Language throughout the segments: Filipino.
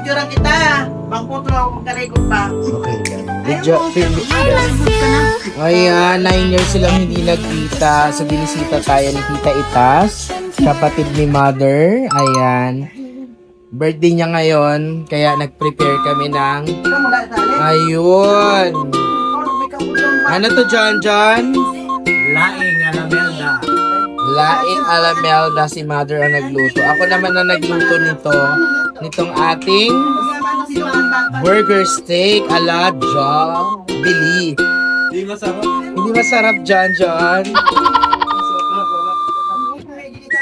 pipicturean kita. Pangputro ako magka-record pa. Okay lang. Ayan, 9 years silang hindi nagkita. So, binisita tayo ni Tita Itas, kapatid ni Mother. Ayan. Birthday niya ngayon, kaya nag-prepare kami ng... Ikaw mag-asali? Ayun! May kamulong pa. Ano to, John? Laing Alamelda. Laing Alamelda, si Mother ang nagluto. Ako naman ang nagluto nitong ating Si Mata. burger steak ala Jollibee. Hindi masarap. Hindi masarap, John.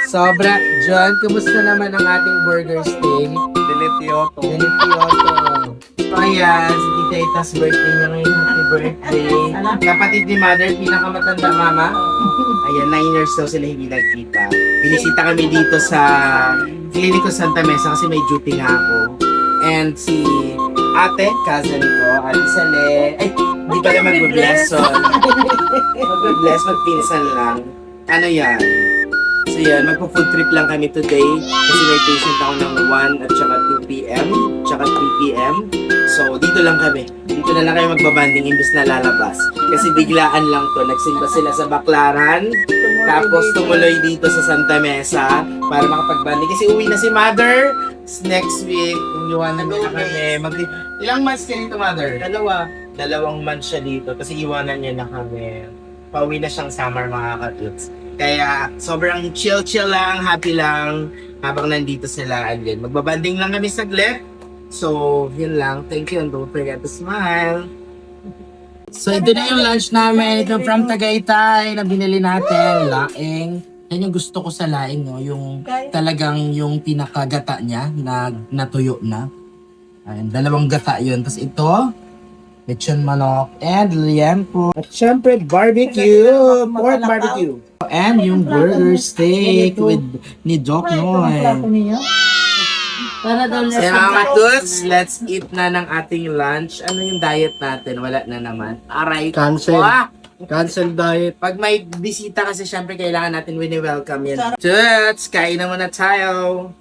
Sobra. John, kumusta naman ang ating burger steak? Delicioso. Delicioso. So, ayan, si Tita Itas birthday niya ngayon. Happy birthday. Kapatid ni Mother, pinakamatanda mama. Ayan, 9 years daw sila hindi nagkita. Binisita kami dito sa Clinico Santa Mesa kasi may duty nga ako. And si ate, cousin ko, Ate Sale, ay, hindi pala mag-bless. So, mag-bless, magpinsan lang. Ano yan? So yan, magpo-food trip lang kami today kasi may patient ako ng 1 at saka 2 p.m. tsaka 3 p.m. So dito lang kami. Dito na lang kayo magbabanding imbes na lalabas. Kasi biglaan lang to. Nagsimba sila sa Baclaran. Tapos tumuloy dito sa Santa Mesa para makapagbanding. Kasi uwi na si Mother next week. Iwanan niya na kami. Ilang months ka dito, Mother? Dalawang months siya dito. Kasi iwanan niya na kami. Pauwi na siyang summer, mga katuts. Kaya sobrang chill lang, happy lang habang nandito sila. Again, magbabanding lang kami saglit. So, yun lang. Thank you and don't forget to smile. So, ito na yung lunch namin. Ito from Tagaytay na binili natin. Laing. Yan yung gusto ko sa laing, no? Yung talagang yung pinakagata niya na natuyo na. Ayan, 2 gata yun. Tapos ito, lechon manok and liempo. At syempre, barbecue. Pork barbecue. And yung burger steak with ni Doc Noy. Para daw Kaya mga tuts, let's eat na ng ating lunch. Ano yung diet natin? Wala na naman. Aray ko. Cancel. Ah! Cancel diet. Pag may bisita kasi syempre kailangan natin wini-welcome yan. Tuts, kain na muna tayo.